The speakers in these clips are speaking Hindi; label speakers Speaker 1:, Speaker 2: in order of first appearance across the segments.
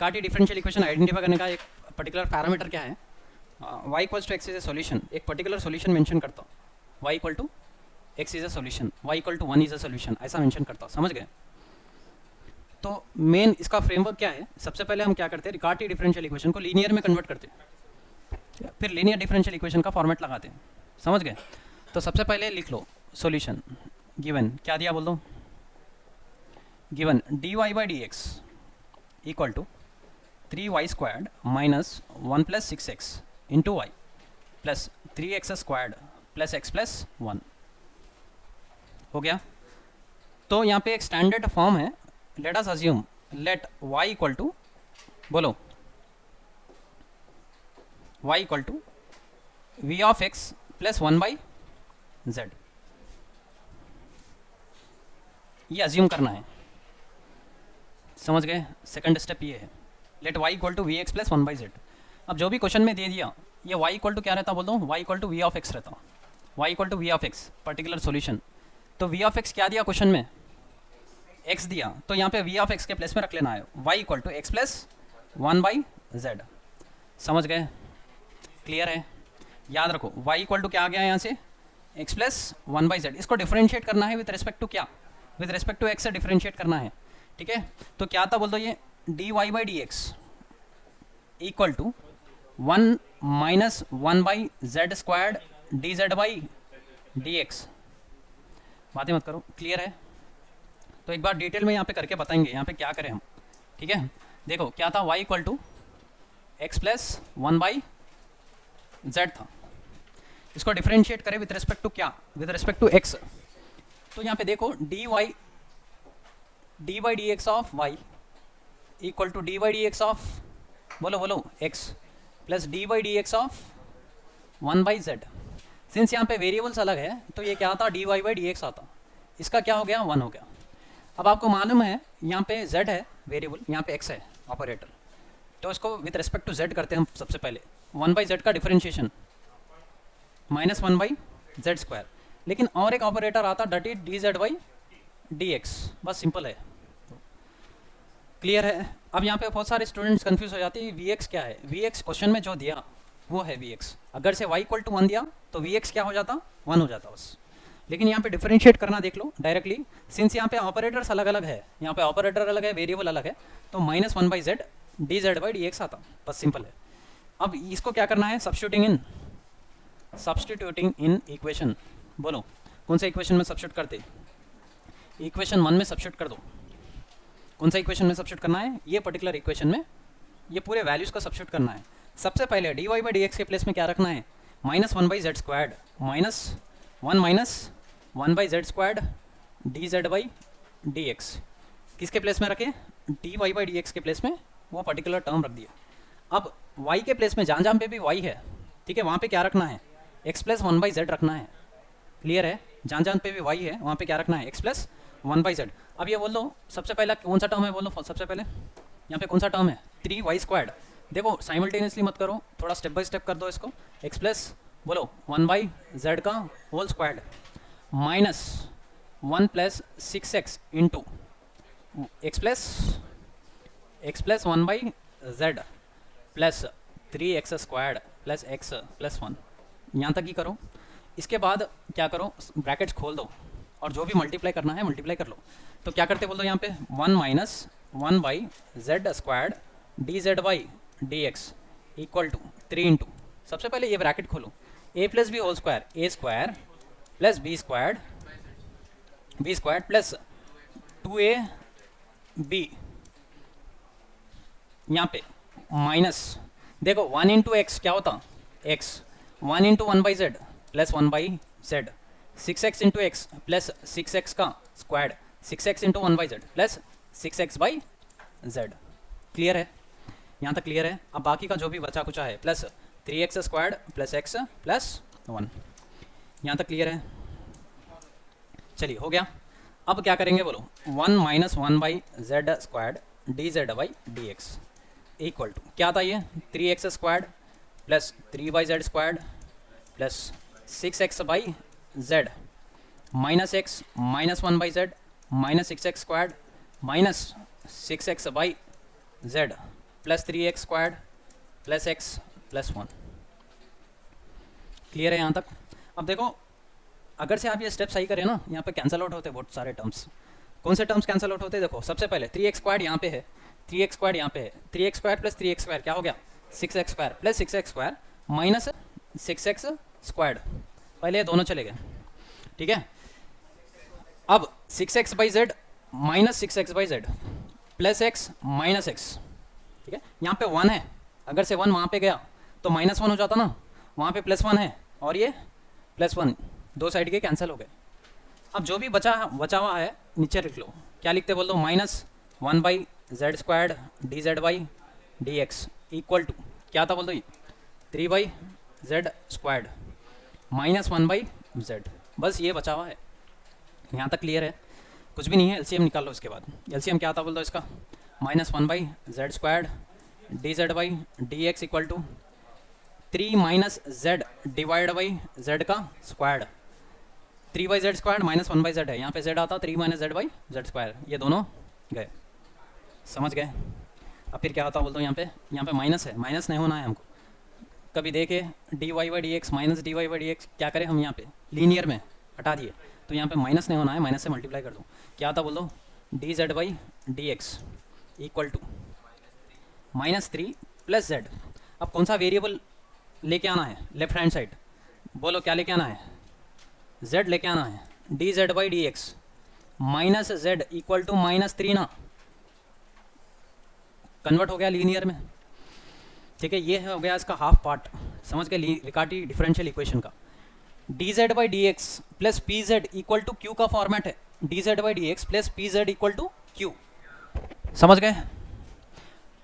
Speaker 1: रिगार्डिंग डिफरेंशियल इक्वेशन आइडेंटिफाई करने का एक पर्टिकुलर पैरामीटर क्या है, y equals to x is a solution, एक पर्टिकुलर सॉल्यूशन मेंशन करता हूँ, y equal to x is a solution, y equal to 1 is a solution, ऐसा मेंशन करता हूँ, समझ गए। तो मेन इसका फ्रेमवर्क क्या है, सबसे पहले हम क्या करते हैं, रिगार्डिंग डिफरेंशियल इक्वेशन को लीनियर में कन्वर्ट करते हैं, फिर लीनियर डिफरेंशियल इक्वेशन का फॉर्मेट लगाते हैं, समझ गए। तो सबसे पहले लिख लो सॉल्यूशन, गिवन क्या दिया बोल दो, given dy by D x equal to 3y squared minus 1 plus 6x into y plus 3x squared plus x plus 1 हो गया। तो यहाँ पे एक स्टैंडर्ड फॉर्म है, let us assume let y equal to, बोलो y equal to v of x plus 1 by z, ये अज्यूम करना है, समझ गए। सेकंड स्टेप ये है, let y equal to v x plus 1 by Z. अब जो भी क्वेश्चन में दे दिया, ये y इक्वल टू क्या रहता, बोल दो y equal to v of x रहता, y equal to v of x particular solution. तो v ऑफ एक्स क्या दिया क्वेश्चन में, x दिया, तो यहाँ पे v ऑफ एक्स के प्लेस में रख लेना है y equal to x plus 1 by z, समझ गए, क्लियर है। याद रखो y इक्वल टू क्या आ गया यहाँ से, x प्लस 1 बाई जेड, इसको डिफरेंशिएट करना है विद रिस्पेक्ट टू क्या, विद रिस्पेक्ट टू x से डिफरेंशिएट करना है, ठीक है। तो क्या था बोल दो, ये dy by D x equal to 1 minus 1 by z squared d Z by D x, बातें मत करो, क्लियर है। तो एक बार डिटेल में यहाँ पे करके बताएंगे यहाँ पे क्या करें हम, ठीक है। देखो क्या था, y equal to x plus 1 by z था, इसको डिफरेंशिएट करें विद रिस्पेक्ट टू क्या, विद रिस्पेक्ट टू x। तो यहाँ पे देखो dy d by D x of y equal to d by D x of, बोलो बोलो x plus d by D x of 1 by z. Since यहाँ पे वेरिएबल्स अलग है तो ये क्या आता, d y by D x आता, इसका क्या हो गया, 1 हो गया। अब आपको मालूम है यहाँ पे z है वेरिएबल, यहाँ पे x है ऑपरेटर, तो इसको विथ रिस्पेक्ट टू z करते हैं हम। सबसे पहले 1 बाई जेड का differentiation minus 1 by Z square, लेकिन और एक ऑपरेटर आता डट इट D Z by D X, बस सिंपल है, क्लियर है। अब यहाँ पे बहुत सारे स्टूडेंट्स कंफ्यूज हो जाते हैं, वी एक्स क्या है, वी एक्स क्वेश्चन में जो दिया वो है वी एक्स, अगर से y इक्वल टू 1 दिया तो वी एक्स क्या हो जाता, 1 हो जाता बस। लेकिन यहाँ पे डिफरेंशिएट करना देख लो डायरेक्टली, सिंस यहाँ पे ऑपरेटर्स अलग अलग है, यहाँ पे ऑपरेटर अलग है, वेरिएबल अलग है, तो minus 1 by Z D Z by D x आता, बस सिंपल है। अब इसको क्या करना है, सब्स्टिट्यूटिंग इन इक्वेशन, बोलो कौन सा इक्वेशन में सब्स्टिट्यूट करते, इक्वेशन 1 में सब्स्टिट्यूट कर दो। कौन सा इक्वेशन में सब्स्टिट्यूट करना है, ये पर्टिकुलर इक्वेशन में ये पूरे वैल्यूज़ का सब्स्टिट्यूट करना है। सबसे पहले d y by D x के प्लेस में क्या रखना है, minus 1 by z squared minus 1 by z squared d Z by D x, किसके प्लेस में रखे, d y by D x के प्लेस में वो पर्टिकुलर टर्म रख दिया। अब y के प्लेस में जहाँ जहाँ पे भी y है, ठीक है, वहाँ पे क्या रखना है, x प्लस 1 बाई जेड रखना है, क्लियर है। जहाँ जहाँ पे भी y है वहाँ पे क्या रखना है, x प्लस 1 बाई जेड। अब ये बोल लो सबसे पहला कौन सा टर्म है, बोलो सबसे पहले यहाँ पे कौन सा टर्म है, 3y स्क्वायर्ड। देखो साइमल्टेनियसली मत करो, थोड़ा स्टेप बाय स्टेप कर दो इसको, x प्लस बोलो 1 बाई जेड का whole squared minus 1 plus 6x into x plus 1 by z plus 3x squared plus x plus 1, यहाँ तक ही करो। इसके बाद क्या करो, ब्रैकेट्स खोल दो और जो भी मल्टीप्लाई करना है मल्टीप्लाई कर लो। तो क्या करते बोल दो यहाँ पे 1 minus 1 by z squared d Z by D x equal to 3 into, सबसे पहले ये ब्रैकेट खोलो, a plus b whole square, a square plus b squared plus 2a b, यहाँ पे माइनस देखो 1 इंटू एक्स क्या होता, x 1 into 1 by z plus 1 by Z, 6x into x plus 6x का squared, 6x into 1 by z plus 6x by Z, clear है, यहाँ तक क्लियर है। अब बाकी का जो भी बचा कुचा है plus 3x squared plus x plus 1, यहाँ तक क्लियर है, चलिए हो गया। अब क्या करेंगे बोलो, 1 minus 1 by z squared d Z by D x equal to क्या था ये, 3x squared plus 3 by z squared plus 6x by z minus x minus 1 by z minus 6x squared minus 6x by z plus 3x² plus x plus 1। Clear है यहाँ तक? अब देखो, अगर से आप ये स्टेप सही करें ना, यहाँ पे कैंसिल आउट होते हैं बहुत सारे टर्म्स। कौन से टर्म्स कैंसिल आउट होते हैं? देखो, सबसे पहले 3x² यहाँ पे है, 3x² यहाँ पे है, 3x² प्लस 3x² क्या हो गया? 6x² plus 6x² minus 6x²। पहले ये दोनों चले गए, ठीक है। अब 6x/z minus 6x/z plus x minus x, ठीक है। यहाँ पे 1 है, अगर से 1 वहाँ पे गया तो -1 हो जाता ना, वहाँ पे +1 है और ये +1, दो साइड के कैंसिल हो गए। अब जो भी बचा हुआ है नीचे लिख लो, क्या लिखते बोल दो? -1/z² dz/dx इक्वल टू क्या था बोल दो? 3/z² -1/z। बस ये बचा हुआ है, यहाँ तक क्लियर है? कुछ भी नहीं है। एलसीएम निकाल लो इसके बाद। एलसीएम क्या था बोल दो इसका? -1/z² dz/dx equal to 3 - z divide by z का स्क्वायर। 3/z² -1/z है, यहाँ पे z आता 3 - z/z², ये दोनों गए। समझ गए? अब फिर क्या आता बोल दो? यहाँ पे माइनस है, माइनस नहीं होना है हमको। कभी देखे dy/dx माइनस dy/dx, क्या करें हम यहाँ पे? लीनियर में हटा दिए, तो यहाँ पे माइनस नहीं होना है, माइनस से मल्टीप्लाई कर दो। क्या आता बोल दो? dz/dx equal to -3 plus z। अब कौन सा वेरिएबल लेके आना है? लेफ्ट हैंड साइड बोलो, क्या लेके आना है? z लेके आना है। dz/dx minus z equal to -3 ना, कन्वर्ट हो गया लीनियर में, ठीक है। ये हो गया इसका हाफ पार्ट। समझ गए रिकार्टी डिफरेंशियल इक्वेशन का? dz/dx plus pz equal to q का फॉर्मेट है। dz/dx plus pz equal to q। समझ गए?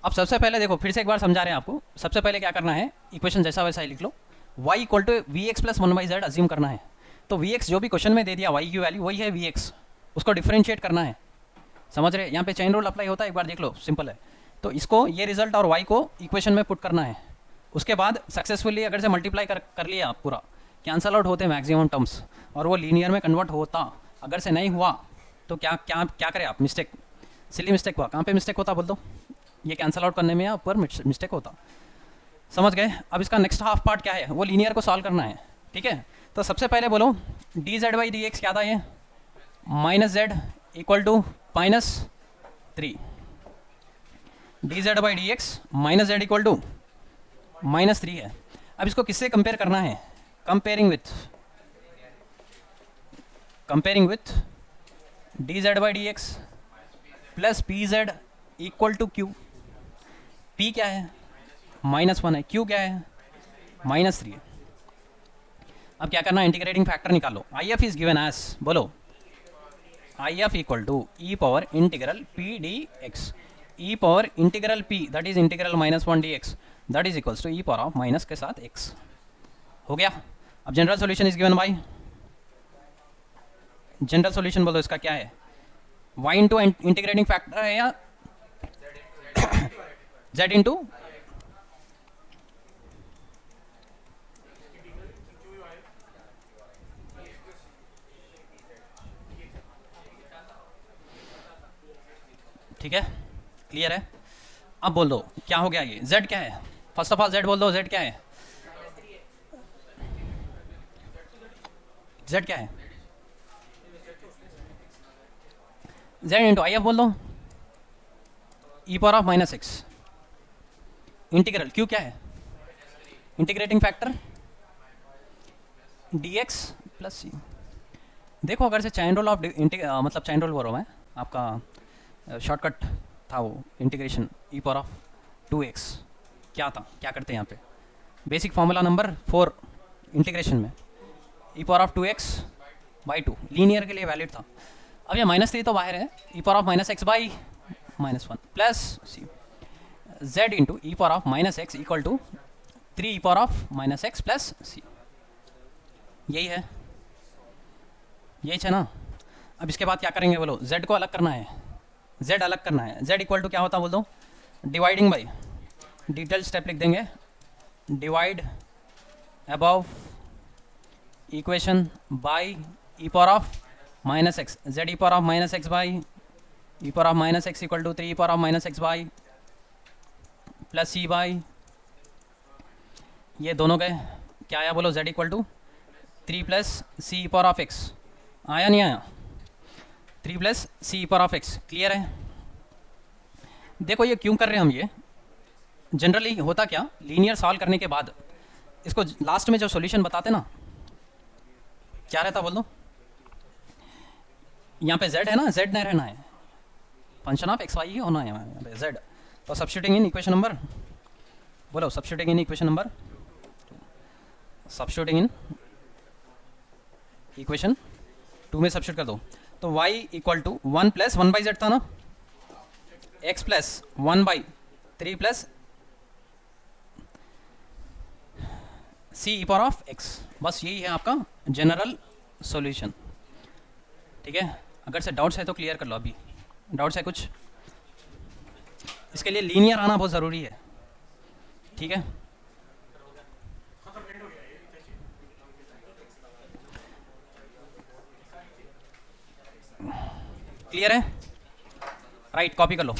Speaker 1: अब सबसे पहले देखो, फिर से एक बार समझा रहे हैं आपको। सबसे पहले क्या करना है, इक्वेशन जैसा वैसा ही लिख लो। y equal to vx plus 1/z assume करना है। तो vx जो भी क्वेश्चन में दे दिया, y की वैल्यू वही है vx, उसको डिफरेंशिएट करना है। समझ रहे? यहाँ पे चेन रूल अप्लाई होता है, एक बार देख लो, सिंपल है। तो इसको, ये रिजल्ट और y को इक्वेशन में पुट करना है। उसके बाद सक्सेसफुली अगर से मल्टीप्लाई कर लिया आप, पूरा कैंसल आउट होते मैक्सिमम टर्म्स, और वो लीनियर में कन्वर्ट होता। अगर से नहीं हुआ तो क्या क्या क्या करें आप? मिस्टेक, सिली मिस्टेक हुआ। कहाँ पे मिस्टेक होता बोल दो? ये कैंसल आउट करने में या ऊपर मिस्टेक होता। समझ गए? अब इसका नेक्स्ट हाफ पार्ट क्या है? वो लीनियर को सॉल्व करना है, ठीक है। तो सबसे पहले बोलो dz/dx क्या था? ये -z equal to -3, dz/dx -z equal to -3 है। अब इसको किससे कंपेयर करना है? Comparing with dz/dx plus pz equal to q। p क्या है? -1 है। q क्या है? -3 है। अब क्या करना है? इंटीग्रेटिंग फैक्टर निकालो। if इज गिवन एज, बोलो if equal to e power integral p dx, e power integral p that is integral -1 dx that is equals to e power of minus के साथ x। हो गया? अब general solution is given by, general solution बोलो इसका क्या है? y इंटू इंटीग्रेटिंग फैक्टर है या z इंटू, ठीक है, क्लियर है? अब बोल दो क्या हो गया? ये z क्या है? फर्स्ट ऑफ ऑल z बोल दो, z क्या है? z क्या है? z इंटू आई एफ बोल दो, e power of -x integral q क्या है? Integrating factor dx plus c। देखो, अगर से चैन रूल ऑफ मतलब चैन रूल बोल रहा हूँ मैं, आपका शॉर्टकट था वो integration e power of 2x। क्या था? क्या करते हैं यहाँ पे? बेसिक फार्मूला नंबर 4 इंटीग्रेशन में e power of 2x by 2 linear के लिए वैलिड था। अब ये -3 तो बाहर है, e power of -x by -1 plus c, z into e power of -x equal to 3 e power of -x plus c। यही है, यही है ना? अब इसके बाद क्या करेंगे बोलो? z को अलग करना है, z अलग करना है। z इक्वल टू क्या होता बोल दो? डिवाइडिंग बाई, डिटेल स्टेप लिख देंगे, divide above equation by e power of -x, z e power of -x by e power of -x equal to 3 e power of -x by plus c by, ये दोनों गए, क्या आया बोलो, z equal to 3 plus c power of x, आया नहीं आया, 3 plus c power of x, clear है। देखो ये क्यों कर रहे हैं हम, ये जनरली होता क्या, लीनियर सॉल्व करने के बाद इसको लास्ट में जो सॉल्यूशन बताते ना, क्या रहता बोल दो, यहाँ पे z है ना, z नहीं रहना है, फंक्शन ऑफ एक्स वाई ही होना है यहाँ पे z। तो सब्स्टिट्यूटिंग इन इक्वेशन नंबर, बोलो substituting in equation number, substituting in equation 2 में सब्स्टिट्यूट कर दो, तो y equal to 1 plus 1 by z था ना, x plus 1 by 3 plus c power of x, बस यही है आपका जनरल सॉल्यूशन। ठीक है, अगर से डाउट्स है तो क्लियर कर लो, अभी डाउट्स है कुछ, इसके लिए लीनियर आना बहुत ज़रूरी है। ठीक है, क्लियर है, राइट, कॉपी कर लो।